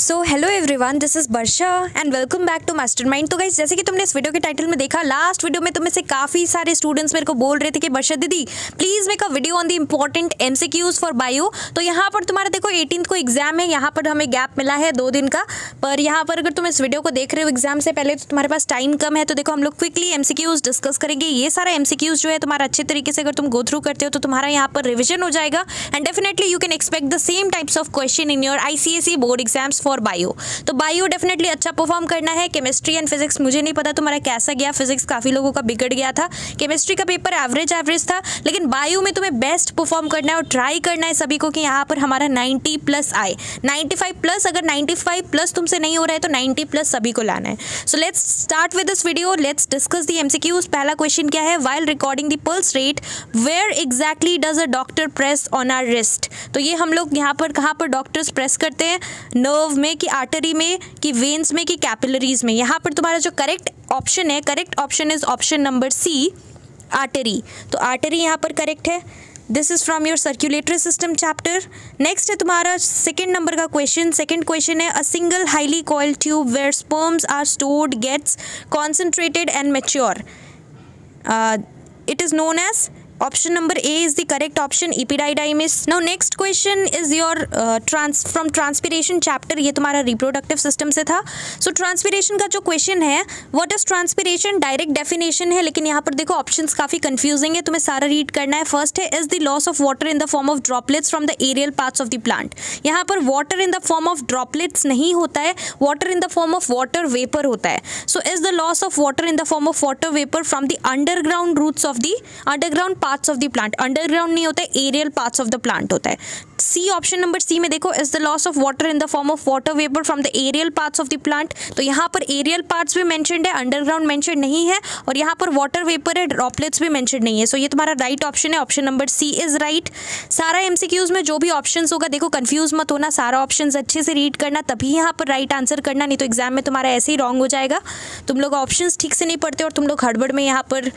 So hello everyone, this is Varsha and welcome back to Mastermind. तो guys, जैसे कि तुमने इस वीडियो के टाइटल में देखा, लास्ट वीडियो में तुम में से काफ़ी सारे स्टूडेंट्स मेरे को बोल रहे थे कि वर्षा दीदी please make a video on the important MCQs for bio. तो यहाँ पर तुम्हारा देखो 18th को एग्जाम है, यहाँ पर हमें गैप मिला है 2 दिन का। पर यहाँ पर अगर तुम इस वीडियो को देख रहे हो एग्जाम से पहले तो तुम्हारे पास टाइम कम है, तो देखो हम लोग क्विकली एमसीक्यूज डिस्कस करेंगे। ये सारा एमसीक्यूज जो है तुम्हारा अच्छे तरीके से अगर तुम गो थ्रू करते हो तो तुम्हारा यहाँ पर रिविजन हो जाएगा and definitely you can expect the same types of question in your ICSE board exams for bio. तो बायो डेफिनेटली अच्छा परफॉर्म करना है। केमिस्ट्री एंड फिजिक्स मुझे नहीं पता तुम्हारा कैसा गया, फिजिक्स काफ़ी लोगों का बिगड़ गया था, केमिस्ट्री का पेपर एवरेज था, लेकिन बायो में तुम्हें बेस्ट परफॉर्म करना है और ट्राई करना है सभी को कि यहाँ पर हमारा 90 प्लस आए, 95 प्लस। अगर 95 प्लस तुमसे नहीं हो रहा है तो 90 प्लस सभी को लाना है। So let's start with this video, let's discuss the MCQs। पहला क्वेश्चन क्या है, while recording the pulse rate where exactly does a doctor press on our wrist. तो ये हम लोग यहाँ पर कहाँ पर डॉक्टर्स प्रेस करते हैं, नर्व में कि आर्टरी में कि वेन्स में कि कैपिलरीज में। यहाँ पर तुम्हारा जो correct option is option number C, artery. तो आर्टरी यहाँ पर करेक्ट है। This is from your circulatory system chapter. Next है तुम्हारा सेकंड नंबर का क्वेश्चन। सेकंड क्वेश्चन है, a single highly coiled tube where sperms are stored gets concentrated and mature, it is known as, option number A is the correct option, epididymis. Now next question is your from transpiration chapter। ये तुम्हारा reproductive system से था। So transpiration का जो question है, what is transpiration, direct definition है, लेकिन यहाँ पर देखो ऑप्शंस काफ़ी कंफ्यूजिंग है, तुम्हें सारा रीड करना है। फर्स्ट है, is the loss of water in the form of droplets from the aerial parts of the plant. यहाँ पर water in the form of droplets नहीं होता है, water in the form of water vapour होता है। So is the loss of water in the form of water vapour from the underground roots of the underground parts of the plant. Underground नहीं होता है, aerial parts of the plant होता है। C, option number C में देखो, is the loss of water in the form of water vapour from the aerial parts of the plant. तो यहाँ पर एरियल पार्ट्स भी मेंशन्ड है, अंडरग्राउंड मेंशन नहीं है, और यहाँ पर वाटर वेपर है, ड्रॉपलेट्स भी मेंशन नहीं है। सो ये तुम्हारा राइट ऑप्शन है, option number C is right. सारा एमसीक्यूज में जो भी ऑप्शन होगा देखो कंफ्यूज मत होना, सारा ऑप्शन अच्छे से रीड करना, तभी यहाँ पर राइट आंसर करना, नहीं तो एग्जाम में तुम्हारा ऐसे ही रॉन्ग हो जाएगा। तुम लोग ऑप्शन ठीक से नहीं पढ़ते और तुम लोग हड़बड़ में यहाँ पर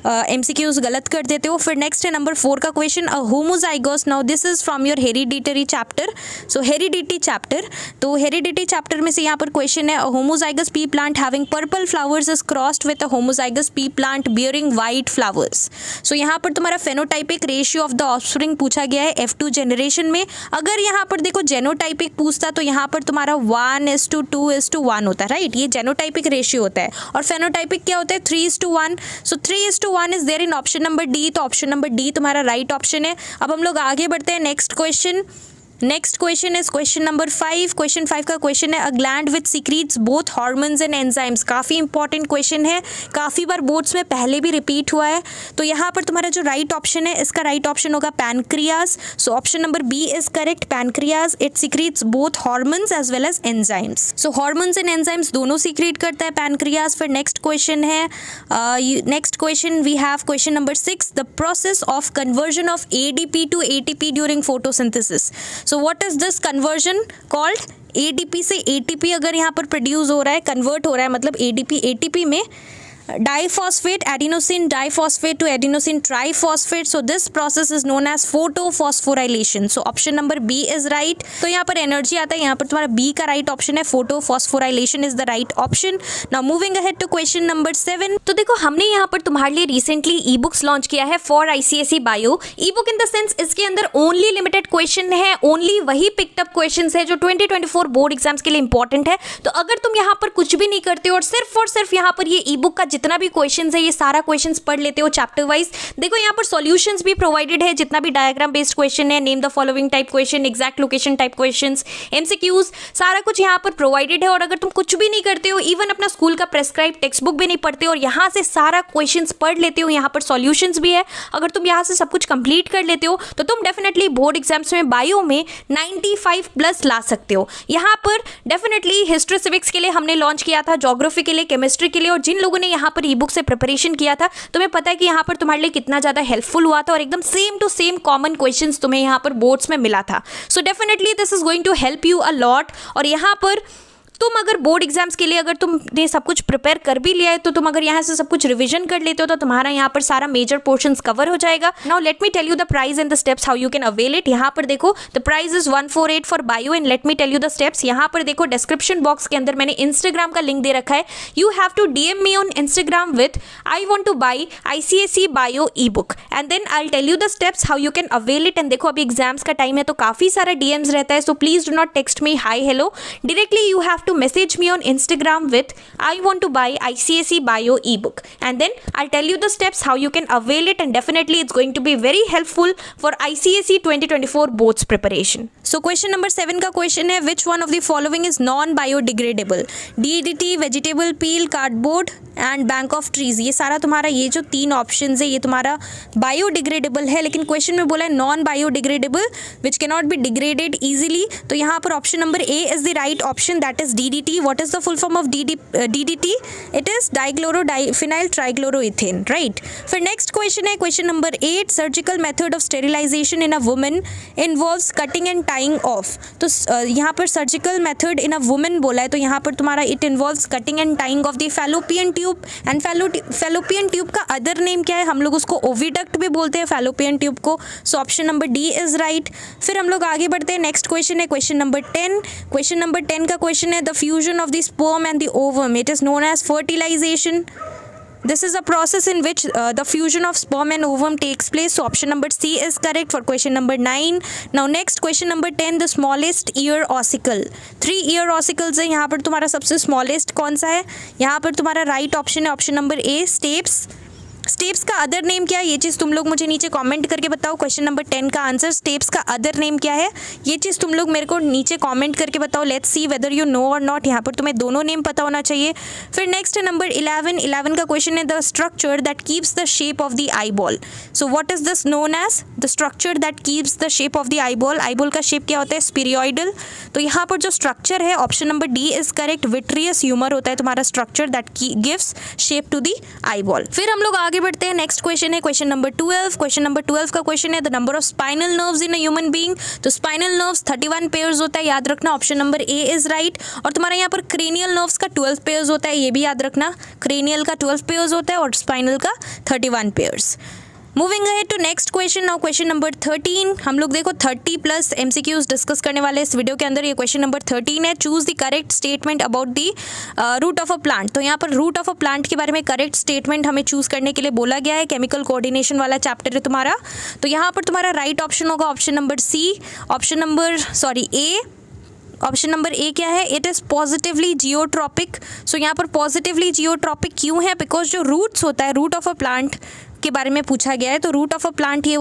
MCQs गलत कर देते हो। फिर नेक्स्ट है नंबर 4 का question, a homozygous. Now this is from your hereditary chapter. So heredity chapter, तो हेरिडिटी चैप्टर में से यहाँ पर क्वेश्चन है, a homozygous P plant having purple flowers is crossed with a homozygous P plant bearing white flowers. So यहाँ पर तुम्हारा phenotypic ratio of the offspring पूछा गया है F2 जनरेशन में। अगर यहाँ पर देखो जेनोटाइपिक पूछता तो यहाँ पर तुम्हारा 1:2:1 होता है, राइट। ये जेनोटाइपिक रेशियो होता है, और फेनोटाइपिक क्या होता है, 3:1। So 3:1 is there in option number D, तो ऑप्शन नंबर डी तुम्हारा राइट ऑप्शन है। अब हम लोग आगे बढ़ते हैं next question. Next question is question number 5। Question 5 का क्वेश्चन है, a gland which secretes both hormones and enzymes. काफ़ी इंपॉर्टेंट क्वेश्चन है, काफ़ी बार बोर्ड्स में पहले भी रिपीट हुआ है। तो यहाँ पर तुम्हारा जो राइट ऑप्शन है, इसका राइट ऑप्शन होगा pancreas. So option number B is correct, pancreas. It secretes both hormones as well as enzymes. So hormones and enzymes दोनों सीक्रेट करता है पैनक्रियाज। फिर नेक्स्ट क्वेश्चन है, next question we have question number 6, the process of conversion of ADP to ATP during photosynthesis. So what is this conversion called? ADP से ATP अगर यहाँ पर produce हो रहा है, कन्वर्ट हो रहा है, मतलब ADP ATP में diphosphate, adenosine diphosphate to adenosine triphosphate. So this process is known as photophosphorylation. So option number B is right. तो यहाँ पर एनर्जी आता है, यहाँ पर तुम्हारा बी का राइट ऑप्शन है, photophosphorylation is the right option. Now moving ahead to question number 7। तो देखो हमने यहाँ पर तुम्हारे लिए रिसेंटली ई बुक्स लॉन्च किया है for ICSE bio. E book in the sense इसके अंदर ओनली लिमिटेड क्वेश्चन है, ओनली वही पिकअप क्वेश्चन है जो 2024 बोर्ड एग्जाम्स के लिए इंपॉर्टेंट है। तो अगर तुम यहाँ पर कुछ भी नहीं करते हो और सिर्फ यहाँ पर ये ई बुक का जितना भी क्वेश्चंस है ये सारा क्वेश्चंस पढ़ लेते हो चैप्टर वाइज, देखो यहाँ पर सॉल्यूशंस भी प्रोवाइडेड है, जितना भी डायग्राम बेस्ड क्वेश्चन है, name the following type question, exact location type questions, MCQs, सारा कुछ यहाँ पर प्रोवाइडेड है। और अगर तुम कुछ भी नहीं करते हो, इवन अपना स्कूल का प्रेस्क्राइब टेक्स्ट बुक भी नहीं पढ़ते हो और यहाँ से सारा क्वेश्चंस पढ़ लेते हो, यहाँ पर सॉल्यूशंस भी है, अगर तुम यहाँ से सब कुछ कंप्लीट कर लेते हो तो तुम डेफिनेटली बोर्ड एग्जाम्स में बायो में 95 प्लस ला सकते हो। यहाँ पर डेफिनेटली हिस्ट्री सिविक्स के लिए हमने लॉन्च किया था, ज्योग्राफी के लिए, केमिस्ट्री के लिए, और जिन लोगों ने यहाँ पर ई बुक से प्रिपरेशन किया था तुम्हें पता है कि यहाँ पर तुम्हारे लिए कितना ज़्यादा हेल्पफुल हुआ था और एकदम same to same common questions तुम्हें यहाँ पर बोर्ड्स में मिला था। So definitely this is going to help you a lot. और यहाँ पर तुम अगर बोर्ड एग्जाम्स के लिए अगर तुमने सब कुछ प्रिपेयर कर भी लिया है तो तुम अगर यहाँ से सब कुछ रिविजन कर लेते हो तो तुम्हारा यहाँ पर सारा मेजर पोर्शंस कवर हो जाएगा. Now let me tell you the price and the steps how you can avail it. यहाँ पर देखो the price is 148 for bio and let me tell you the steps. यहाँ पर देखो डिस्क्रिप्शन बॉक्स के अंदर मैंने इंस्टाग्राम का लिंक दे रखा है. You have to DM me on Instagram with I want to buy ICSE bio e book and then I tell you the steps how you can avail it. And देखो अभी exams का time है तो काफी सारा DMs रहता है, so please do not text me hi hello. Directly you have to message me on Instagram with I want to buy ICSE bio e book and then I tell you the steps how you can avail it and definitely it's going to be very helpful for ICSE 2024 boards preparation. So question number 7 का question है which one of the following is non biodegradable. DDT, vegetable peel, cardboard and bank of trees. ये सारा तुम्हारा ये जो 3 option है ये तुम्हारा बायोडिग्रेडेबल है, लेकिन क्वेश्चन में बोला है non biodegradable which can not be degraded easily. तो यहाँ पर option number A is the right option, that is DDT. What is the full form of DDT? It is dichlorophenyl trichloroethane, right. फिर next question है question number 8. Surgical method of sterilisation in a woman involves cutting and tying of. तो यहाँ पर surgical method in a woman बोला है तो यहाँ पर तुम्हारा it involves cutting and tying of the fallopian tube. And fallopian tube का अदर नेम क्या है? हम लोग उसको ओविडक्ट भी बोलते हैं फैलोपियन ट्यूब को. So option number D is right. फिर हम लोग आगे बढ़ते हैं. नेक्स्ट क्वेश्चन है क्वेश्चन नंबर 10. क्वेश्चन नंबर 10 का क्वेश्चन है the fusion of the sperm and the ovum it is known as fertilisation. This is a process in which the fusion of sperm and ovum takes place. So option number C is correct for question number 9. Now next question number 10, the smallest ear ossicle. 3 ear ossicles है. यहाँ पर तुम्हारा सबसे smallest कौन सा है? यहाँ पर तुम्हारा right option है option number A, stapes. Steps का अदर नेम क्या है ये चीज़ तुम लोग मुझे नीचे कमेंट करके बताओ. क्वेश्चन नंबर 10 का आंसर स्टेप्स का अदर नेम क्या है ये चीज़ तुम लोग मेरे को नीचे कमेंट करके बताओ. Let's see whether you know और नॉट. यहाँ पर तुम्हें दोनों नेम पता होना चाहिए. फिर नेक्स्ट है नंबर 11 का क्वेश्चन है the structure that keeps the shape of the eyeball. So what is this known as? The structure that keeps the shape of the eyeball. Eyeball का shape क्या होता है? स्पीरियोइडल. तो यहाँ पर जो स्ट्रक्चर है option number D is correct. Vitreous humour होता है तुम्हारा structure that gives shape to the eyeball. फिर हम लोग आगे बढ़ते हैं. नेक्स्ट क्वेश्चन है क्वेश्चन नंबर 12. क्वेश्चन नंबर 12 का क्वेश्चन है the number of spinal nerves in a human being. तो स्पाइनल नर्व्स 31 पेयर्स होता है, याद रखना. Option number A is right. और तुम्हारा यहाँ पर क्रेनियल नर्व्स का 12 पेयर्स होता है, ये भी याद रखना. क्रेनियल का 12 पेयर्स होता है और स्पाइनल का 31 pairs. Moving ahead to next question. Now question number 13. हम लोग देखो 30+ MCQs डिस्कस करने वाले इस वीडियो के अंदर. ये क्वेश्चन नंबर 13 है. Choose the correct statement about the root of a plant. तो यहाँ पर रूट ऑफ अ प्लांट के बारे में करेक्ट स्टेटमेंट हमें चूज करने के लिए बोला गया है. केमिकल कोऑर्डिनेशन वाला चैप्टर है तुम्हारा. तो यहाँ पर तुम्हारा राइट ऑप्शन होगा option number A. Option number A क्या है? It is positively geotropic. So यहाँ पर पॉजिटिवली जियोट्रॉपिक क्यों है? बिकॉज जो रूट्स होता है रूट ऑफ अ प्लांट के बारे में पूछा गया है. तो रूट ऑफ अ प्लांट ये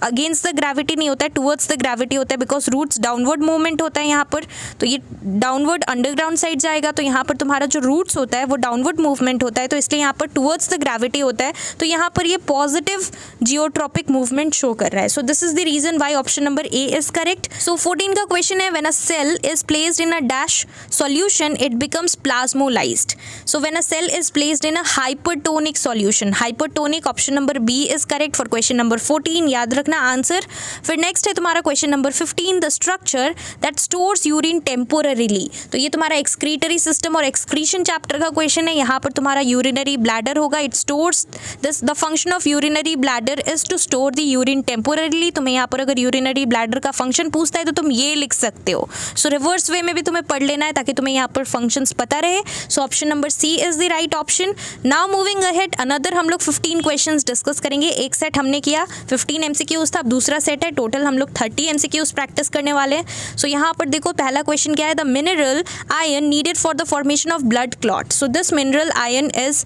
अगेंस्ट द ग्रेविटी नहीं होता है, टुवर्ड्स द ग्रेविटी होता है बिकॉज रूट्स डाउनवर्ड मूवमेंट होता है यहाँ पर. तो ये डाउनवर्ड अंडरग्राउंड साइड जाएगा तो यहाँ पर तुम्हारा जो रूट्स होता है वो डाउनवर्ड मूवमेंट होता है, तो इसलिए यहाँ पर टुवर्ड्स द ग्रेविटी होता है. तो यहाँ पर ये पॉजिटिव जियोट्रॉपिक मूवमेंट शो कर रहा है. So this is the reason why option number A is correct. So 14 का क्वेश्चन है when a cell is placed in a dash solution it becomes plasmolysed. So when a cell is placed in a hypertonic solution. Hypertonic option number B is correct for question number 14. याद रखना answer. फिर next है तुम्हारा question number 15 the structure that stores urine temporarily. तो ये तुम्हारा excretory system और excretion chapter का क्वेश्चन है. यहाँ पर तुम्हारा यूरिनरी ब्लैडर होगा. It stores this the function of urinary bladder is to store the urine temporarily. तुम्हें यहाँ पर अगर यूरिनरी ब्लैडर का फंक्शन पूछता है तो तुम ये लिख सकते हो. सो रिवर्स वे में भी तुम्हें पढ़ लेना है ताकि तुम्हें यहाँ पर फंक्शंस पता रहे. सो option number C is the right option. Now moving ahead another हम लोग 15 क्वेश्चंस डिस्कस करेंगे. एक सेट हमने किया 15 MCQs था, अब दूसरा सेट है. टोटल हम लोग 30 MCQs प्रैक्टिस करने वाले हैं. सो यहाँ पर देखो पहला क्वेश्चन क्या है? The mineral ion needed for the formation of blood clot. So this mineral ion is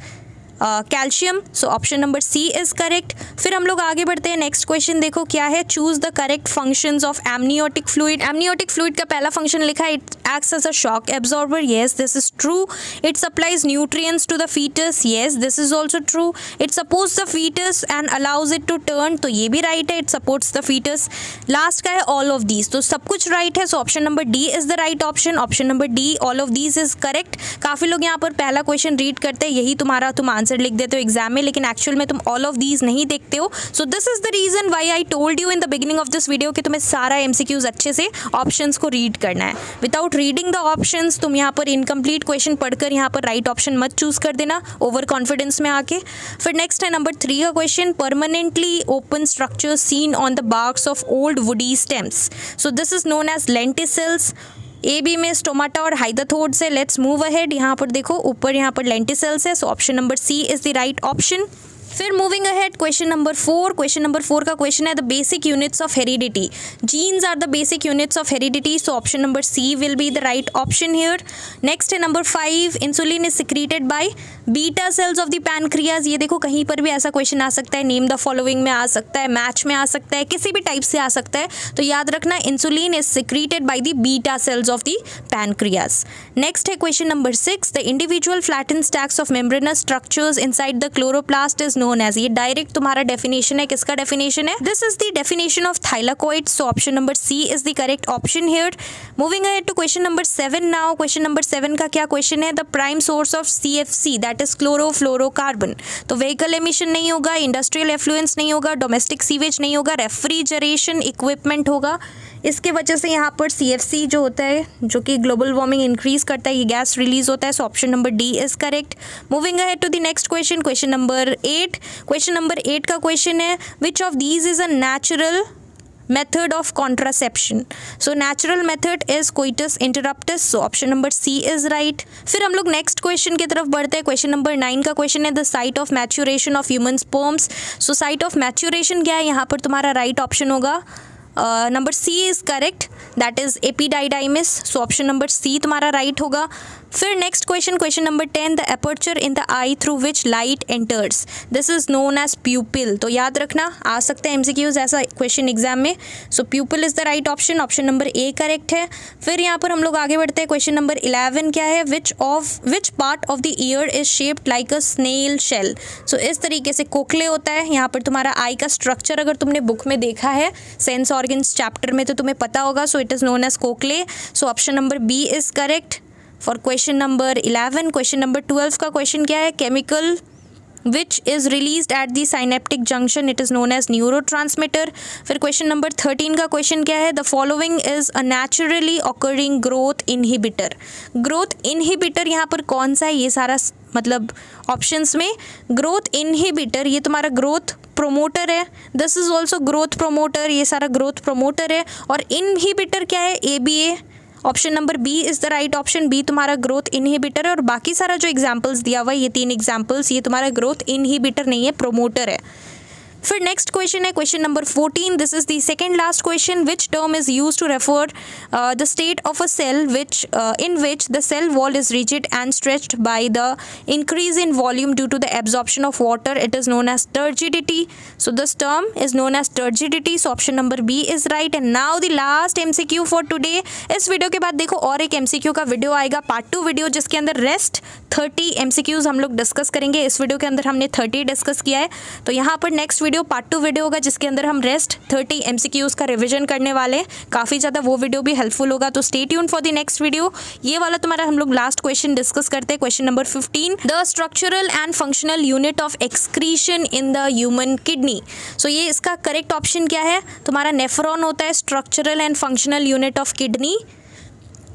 calcium. So option number C is correct. फिर हम लोग आगे बढ़ते हैं. नेक्स्ट क्वेश्चन देखो क्या है? Choose the correct functions of amniotic fluid. Amniotic fluid का पहला फंक्शन लिखा है it acts as a shock absorber. Yes this is true. It supplies nutrients to the foetus. Yes this is also true. It supports the foetus and allows it to turn. तो ये भी right है, it supports the foetus. Last का है all of these. तो सब कुछ right है. So option number D is the right option. Option number D all of these is correct. काफी लोग यहाँ पर पहला क्वेश्चन रीड करते हैं, यही तुम्हारा तुम आंसर आंसर लिख देते हो एग्जाम में, लेकिन एक्चुअल में तुम ऑल ऑफ दीज नहीं देखते हो. So this is the reason why I told you in the beginning of this video कि तुम्हें सारा एमसीक्यूज अच्छे से ऑप्शंस को रीड करना है. विदाउट रीडिंग द ऑप्शंस तुम यहाँ पर इनकम्प्लीट क्वेश्चन पढ़कर यहाँ पर राइट ऑप्शन मत चूज कर देना ओवर कॉन्फिडेंस में आके. फिर नेक्स्ट है नंबर 3 का question, permanently open structure seen on the barks of old woody stems. So this is known as lenticels. A B में स्टोमाटा और हाइदाथोड्स है. Let's move ahead. यहाँ पर देखो ऊपर यहाँ पर लेंटिसल्स है. So option number C is the right option. फिर moving ahead question number 4. Question number 4 का क्वेश्चन है the basic units of heredity. Genes are the basic units of heredity. So option number C will be the right option here. Next है number 5. Insulin is secreted by beta cells of the pancreas. ये देखो कहीं पर भी ऐसा question आ सकता है. Name the following में आ सकता है, मैच में आ सकता है, किसी भी टाइप से आ सकता है. तो याद रखना insulin is secreted by the beta cells of the pancreas. Next है question number 6. The individual flattened stacks of membranous structures inside the chloroplast is known as. ये डायरेक्ट तुम्हारा डेफिनेशन है. किसका डेफिनेशन है? This is the definition of thylakoid. So option number C is the correct option here. Moving ahead to question number 7 now. Question number 7 का क्या question है? The prime source of CFC that is chlorofluorocarbon. तो vehicle emission नहीं होगा, industrial affluence नहीं होगा, domestic sewage नहीं होगा, रेफ्रिजरेशन इक्विपमेंट होगा. इसके वजह से यहाँ पर CFC जो होता है, जो कि ग्लोबल वार्मिंग इंक्रीज करता है, ये गैस रिलीज होता है. So option number D is correct. Moving ahead to the next question, question number 8. Question number 8 का क्वेश्चन है which of these is a natural method of contraception. So natural method is coitus interruptus. So option number C is right. फिर हम लोग next question की तरफ बढ़ते हैं. Question number 9 का क्वेश्चन है the site of maturation of human sperms. So site of maturation क्या है? यहाँ पर तुम्हारा राइट ऑप्शन होगा number C is correct, that is epididymis. So option number C तुम्हारा राइट होगा. फिर next question, question number 10. The aperture in the eye through which light enters. This is known as pupil. तो याद रखना आ सकता है MCQs ऐसा question exam में. So pupil is the right option. Option number A correct है. फिर यहाँ पर हम लोग आगे बढ़ते हैं. क्वेश्चन नंबर 11 क्या है? Which part of the ear is shaped like a snail shell. So इस तरीके से कोकले होता है. यहाँ पर तुम्हारा आई का स्ट्रक्चर अगर तुमने बुक में देखा है सेंस ऑर्गन्स चैप्टर में तो तुम्हें पता होगा. So it is known as cochlea. So option number B is correct for question number 11. Question number 12 का क्वेश्चन क्या है? Chemical which is released at the synaptic junction, it is known as neurotransmitter. फिर question number 13 का question क्या है? The following is a naturally occurring growth inhibitor. growth inhibitor यहाँ पर कौन सा है? ये सारा मतलब ऑप्शंस में ग्रोथ इनहिबिटर ये तुम्हारा ग्रोथ प्रोमोटर है. This is also growth promoter. ये सारा ग्रोथ प्रोमोटर है. और इनहिबिटर क्या है? ABA. Option number B is the right option. B तुम्हारा ग्रोथ इनहिबिटर है. और बाकी सारा जो एग्जाम्पल्स दिया हुआ है ये 3 एग्जाम्पल्स ये तुम्हारा ग्रोथ इनहिबिटर नहीं है, प्रोमोटर है. फिर नेक्स्ट क्वेश्चन है question number 14. This is the second last question. Which term is use to refer the state of a cell which in which the cell wall is rigid and stretched by the increase in volume due to the absorption of water. It is known as turgidity. So this term is known as turgidity. So option number B is right. And now the last MCQ for today. इस video के बाद देखो और एक MCQ का video आएगा, part 2 video, जिसके अंदर रेस्ट 30 MCQs हम लोग डिस्कस करेंगे. इस वीडियो के अंदर हमने 30 डिस्कस किया है. तो यहाँ पर नेक्स्ट वीडियो पार्ट 2 वीडियो होगा जिसके अंदर हम रेस्ट 30 MCQs का रिवीजन करने वाले हैं. काफ़ी ज़्यादा वो वीडियो भी हेल्पफुल होगा. तो stay tune for the next video. ये वाला तुम्हारा हम लोग लास्ट क्वेश्चन डिस्कस करते हैं. Question number 15. The structural and functional unit of excretion in the human kidney. So ये इसका करेक्ट ऑप्शन क्या है? तुम्हारा नेफ्रॉन होता है structural and functional unit of kidney.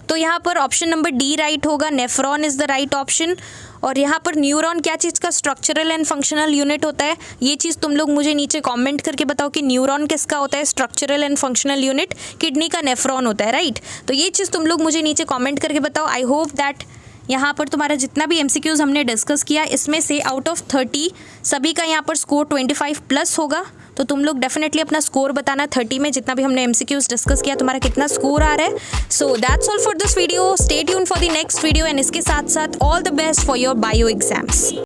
तो यहाँ पर ऑप्शन नंबर डी राइट होगा. Nephron is the right option. और यहाँ पर न्यूरॉन क्या चीज़ का स्ट्रक्चरल एंड फंक्शनल यूनिट होता है? ये चीज़ तुम लोग मुझे नीचे कमेंट करके बताओ कि न्यूरॉन किसका होता है structural and functional unit. Kidney का नेफ्रॉन होता है, राइट? तो ये चीज़ तुम लोग मुझे नीचे कमेंट करके बताओ. आई होप दैट यहाँ पर तुम्हारा जितना भी MCQs हमने डिस्कस किया इसमें से आउट ऑफ 30 सभी का यहाँ पर स्कोर 25 प्लस होगा. तो तुम लोग डेफिनेटली अपना स्कोर बताना 30 में जितना भी हमने MCQs डिस्कस किया तुम्हारा कितना स्कोर आ रहा है. So that's all for this video. Stay tune for the next video and इसके साथ साथ all the best for your bio exams.